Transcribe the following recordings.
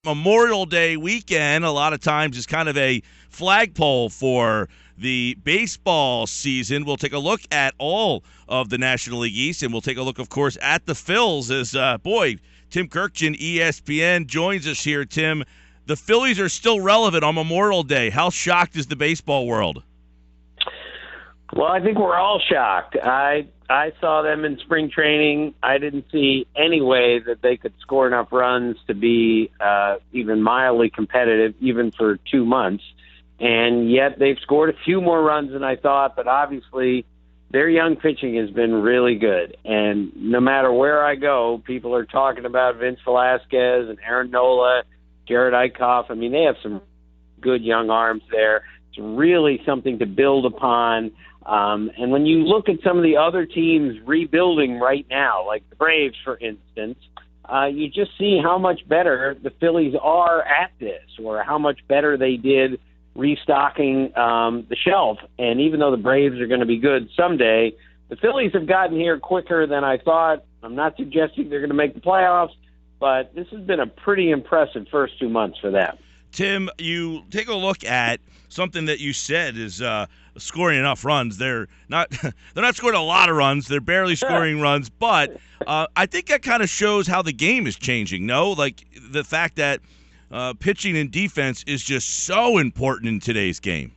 Memorial Day weekend, a lot of times, is kind of a flagpole for the baseball season. We'll take a look at all of the National League East, and we'll take a look, of course, at the Phils as, Tim Kurkjian, ESPN, joins us here. Tim, the Phillies are still relevant on Memorial Day. How shocked is the baseball world? Well, I think we're all shocked. I saw them in spring training. I didn't see any way that they could score enough runs to be even mildly competitive, even for 2 months. And yet they've scored a few more runs than I thought, but obviously their young pitching has been really good. And no matter where I go, people are talking about Vince Velasquez and Aaron Nola, Jared Eichhoff. I mean, they have some good young arms there. It's really something to build upon. And when you look at some of the other teams rebuilding right now, like the Braves, for instance, you just see how much better the Phillies are at this, or how much better they did restocking the shelf. And even though the Braves are going to be good someday, the Phillies have gotten here quicker than I thought. I'm not suggesting they're going to make the playoffs, but this has been a pretty impressive first 2 months for them. Tim, you take a look at something that you said is scoring enough runs. They're not scoring a lot of runs. They're barely scoring runs, but I think that kind of shows how the game is changing. No, like the fact that pitching and defense is just so important in today's game.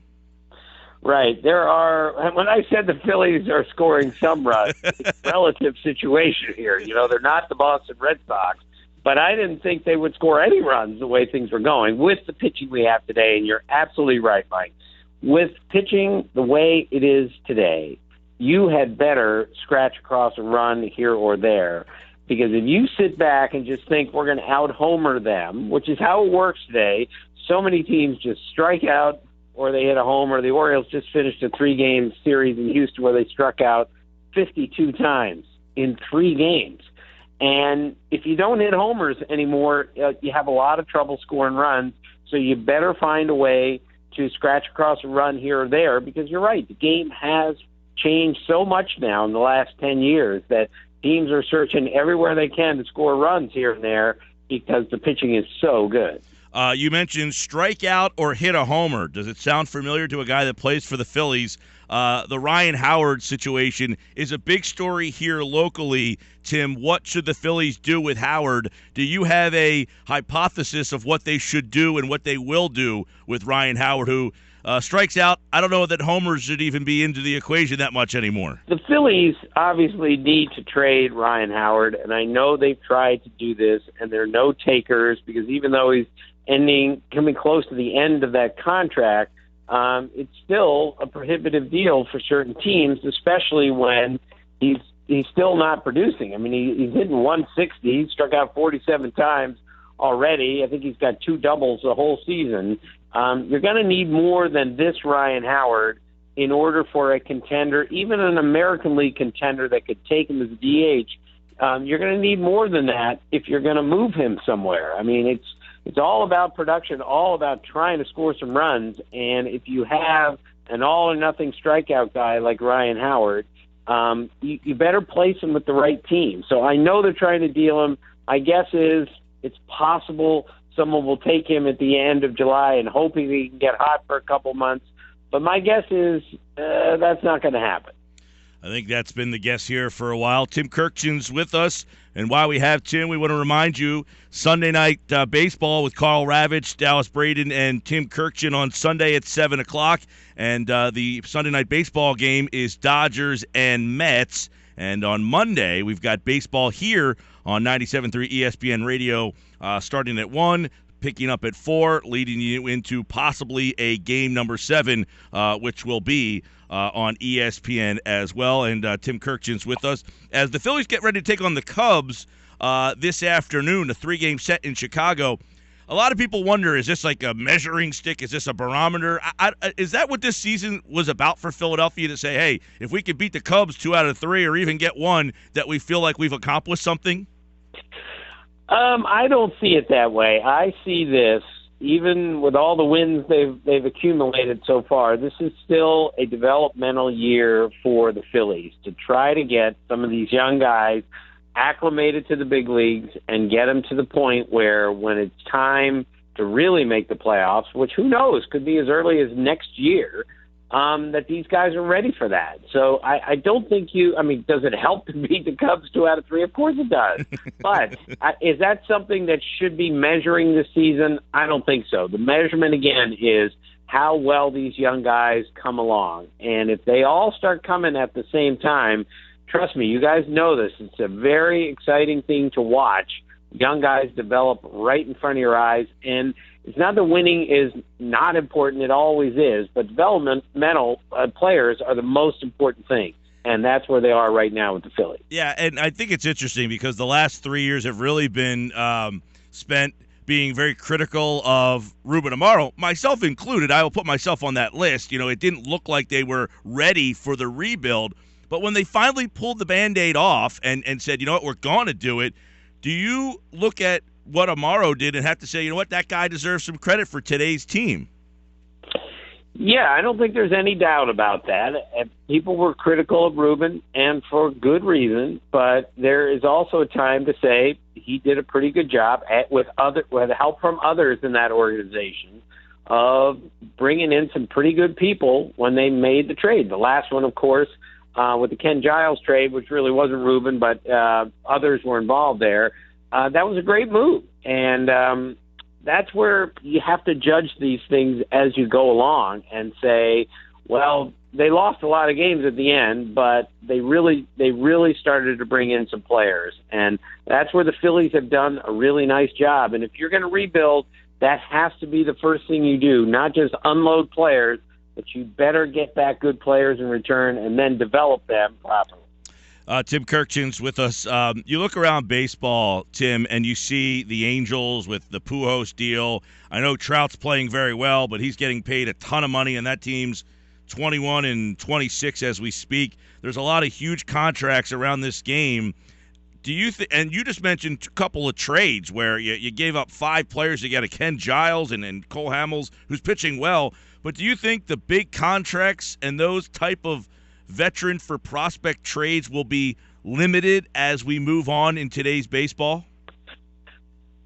Right. When I said the Phillies are scoring some runs, it's a relative situation here. You know, they're not the Boston Red Sox, but I didn't think they would score any runs the way things were going with the pitching we have today. And you're absolutely right, Mike. With pitching the way it is today, you had better scratch across a run here or there. Because if you sit back and just think we're going to out-homer them, which is how it works today, so many teams just strike out or they hit a homer. The Orioles just finished a 3-game series in Houston where they struck out 52 times in 3 games. And if you don't hit homers anymore, you have a lot of trouble scoring runs. So you better find a way to scratch across a run here or there, because you're right. The game has changed so much now in the last 10 years that teams are searching everywhere they can to score runs here and there because the pitching is so good. You mentioned strike out or hit a homer. Does it sound familiar to a guy that plays for the Phillies? The Ryan Howard situation is a big story here locally. Tim, what should the Phillies do with Howard? Do you have a hypothesis of what they should do and what they will do with Ryan Howard, who strikes out? I don't know that homers should even be into the equation that much anymore. The Phillies obviously need to trade Ryan Howard, and I know they've tried to do this, and there are no takers, because even though he's coming close to the end of that contract, it's still a prohibitive deal for certain teams, especially when he's still not producing. I mean, he's hitting 160. He struck out 47 times already. I think he's got 2 doubles the whole season. You're going to need more than this Ryan Howard in order for a contender, even an American League contender that could take him as a DH. You're going to need more than that if you're going to move him somewhere. I mean, it's all about production, all about trying to score some runs. And if you have an all-or-nothing strikeout guy like Ryan Howard, you better place him with the right team. So I know they're trying to deal him. My guess is it's possible someone will take him at the end of July and hoping he can get hot for a couple months. But my guess is that's not going to happen. I think that's been the guess here for a while. Tim Kurkjian's with us. And while we have Tim, we want to remind you, Sunday night baseball with Carl Ravitch, Dallas Braden, and Tim Kurkjian on Sunday at 7 o'clock. And the Sunday night baseball game is Dodgers and Mets. And on Monday, we've got baseball here on 97.3 ESPN Radio starting at 1, picking up at 4, leading you into possibly a game number 7, which will be on ESPN as well. And Tim Kurkjian's with us as the Phillies get ready to take on the Cubs this afternoon, a 3-game set in Chicago. A lot of people wonder, is this like a measuring stick? Is this a barometer? Is that what this season was about for Philadelphia, to say, hey, if we could beat the Cubs 2 out of 3 or even get 1, that we feel like we've accomplished something? I don't see it that way. I see this, even with all the wins they've accumulated so far, this is still a developmental year for the Phillies to try to get some of these young guys acclimated to the big leagues and get them to the point where when it's time to really make the playoffs, which who knows, could be as early as next year, that these guys are ready for that. So I don't think does it help to beat the Cubs 2 out of 3? Of course it does. But is that something that should be measuring this season? I don't think so. The measurement, again, is how well these young guys come along. And if they all start coming at the same time, trust me, you guys know this. It's a very exciting thing to watch. Young guys develop right in front of your eyes. And it's not that winning is not important. It always is. But developmental players are the most important thing. And that's where they are right now with the Phillies. Yeah, and I think it's interesting because the last 3 years have really been spent being very critical of Ruben Amaro, myself included. I will put myself on that list. You know, it didn't look like they were ready for the rebuild. But when they finally pulled the Band-Aid off and said, you know what, we're going to do it, do you look at what Amaro did and have to say, you know what, that guy deserves some credit for today's team? Yeah, I don't think there's any doubt about that. People were critical of Ruben, and for good reason, but there is also a time to say he did a pretty good job with help from others in that organization of bringing in some pretty good people when they made the trade. The last one, of course, with the Ken Giles trade, which really wasn't Ruben, but others were involved there. That was a great move, and that's where you have to judge these things as you go along and say, well, they lost a lot of games at the end, but they really started to bring in some players. And that's where the Phillies have done a really nice job. And if you're going to rebuild, that has to be the first thing you do, not just unload players, but you better get back good players in return and then develop them properly. Tim Kurkjian's with us. You look around baseball, Tim, and you see the Angels with the Pujols deal. I know Trout's playing very well, but he's getting paid a ton of money, and that team's 21 and 26 as we speak. There's a lot of huge contracts around this game. Do you and you just mentioned a couple of trades where you gave up 5 players to get a Ken Giles and Cole Hamels, who's pitching well. But do you think the big contracts and those type of veteran for prospect trades will be limited as we move on in today's baseball?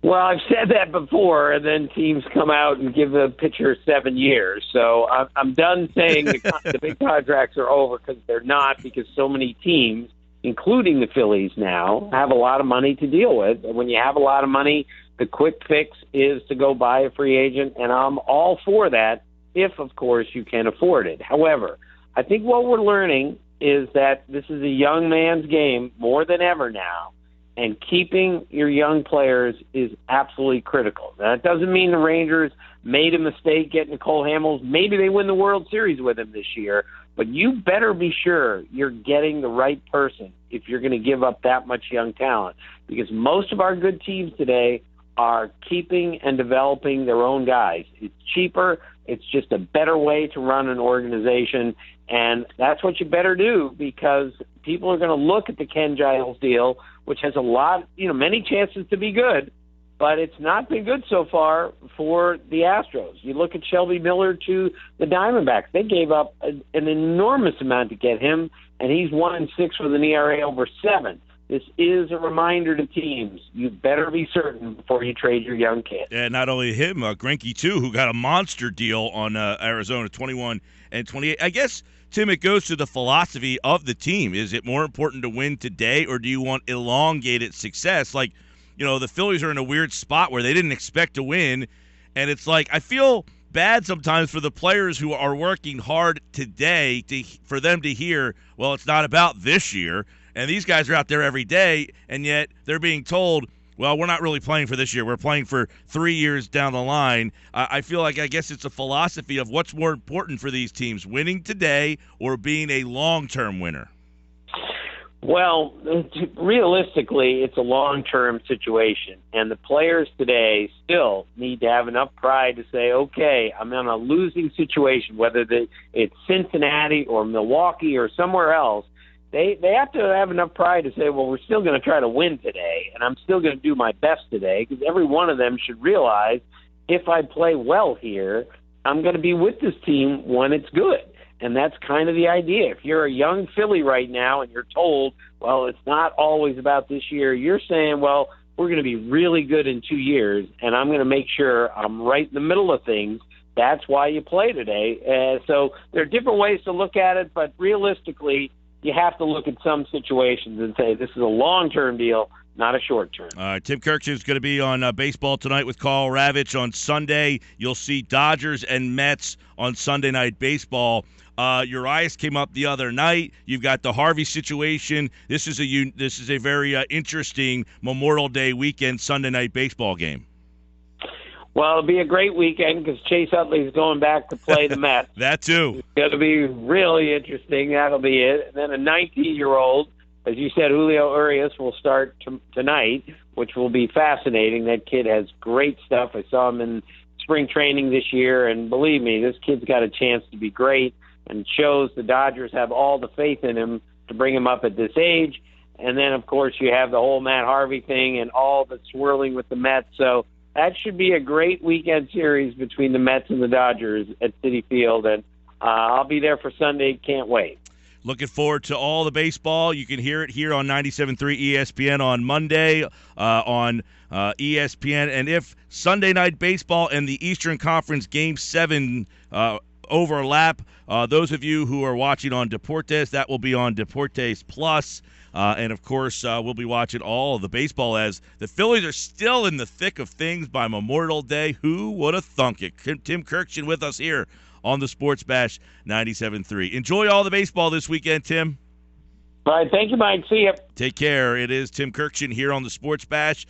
Well, I've said that before, and then teams come out and give the pitcher 7 years. So I'm done saying the big contracts are over, because they're not, because so many teams, including the Phillies now, have a lot of money to deal with. And when you have a lot of money, the quick fix is to go buy a free agent, and I'm all for that if, of course, you can afford it. However, I think what we're learning is that this is a young man's game more than ever now, and keeping your young players is absolutely critical. Now, that doesn't mean the Rangers made a mistake getting Cole Hamels. Maybe they win the World Series with him this year, but you better be sure you're getting the right person if you're going to give up that much young talent, because most of our good teams today are keeping and developing their own guys. It's cheaper. It's just a better way to run an organization, and that's what you better do, because people are going to look at the Ken Giles deal, which has a lot, many chances to be good, but it's not been good so far for the Astros. You look at Shelby Miller to the Diamondbacks. They gave up an enormous amount to get him, and he's 1-6 with an ERA over 7. This is a reminder to teams. You better be certain before you trade your young kid. And not only him, Greinke, too, who got a monster deal on Arizona, 21 and 28. I guess, Tim, it goes to the philosophy of the team. Is it more important to win today, or do you want elongated success? Like, the Phillies are in a weird spot where they didn't expect to win, and it's like I feel bad sometimes for the players who are working hard today for them to hear, well, it's not about this year. And these guys are out there every day, and yet they're being told, well, we're not really playing for this year. We're playing for 3 years down the line. I feel like I guess it's a philosophy of what's more important for these teams, winning today or being a long-term winner. Well, realistically, it's a long-term situation, and the players today still need to have enough pride to say, okay, I'm in a losing situation, whether it's Cincinnati or Milwaukee or somewhere else. They have to have enough pride to say, well, we're still going to try to win today, and I'm still going to do my best today, because every one of them should realize if I play well here, I'm going to be with this team when it's good. And that's kind of the idea. If you're a young Philly right now and you're told, well, it's not always about this year, you're saying, well, we're going to be really good in 2 years, and I'm going to make sure I'm right in the middle of things. That's why you play today. So there are different ways to look at it, but realistically, you have to look at some situations and say this is a long-term deal, not a short-term. Tim Kurkjian is going to be on Baseball Tonight with Carl Ravitch on Sunday. You'll see Dodgers and Mets on Sunday Night Baseball. Urias came up the other night. You've got the Harvey situation. This is a very interesting Memorial Day weekend Sunday Night Baseball game. Well, it'll be a great weekend because Chase Utley's going back to play the Mets. That too. It's going to be really interesting. That'll be it. And then a 19-year-old, as you said, Julio Urias will start tonight, which will be fascinating. That kid has great stuff. I saw him in spring training this year, and believe me, this kid's got a chance to be great and shows the Dodgers have all the faith in him to bring him up at this age. And then, of course, you have the whole Matt Harvey thing and all the swirling with the Mets. So that should be a great weekend series between the Mets and the Dodgers at Citi Field, and I'll be there for Sunday. Can't wait. Looking forward to all the baseball. You can hear it here on 97.3 ESPN on Monday on ESPN. And if Sunday Night Baseball and the Eastern Conference Game 7 overlap, those of you who are watching on Deportes, that will be on Deportes Plus. And, of course, we'll be watching all of the baseball as the Phillies are still in the thick of things by Memorial Day. Who would have thunk it? Tim Kurkjian with us here on the Sports Bash 97.3. Enjoy all the baseball this weekend, Tim. All right, thank you, Mike. See you. Take care. It is Tim Kurkjian here on the Sports Bash.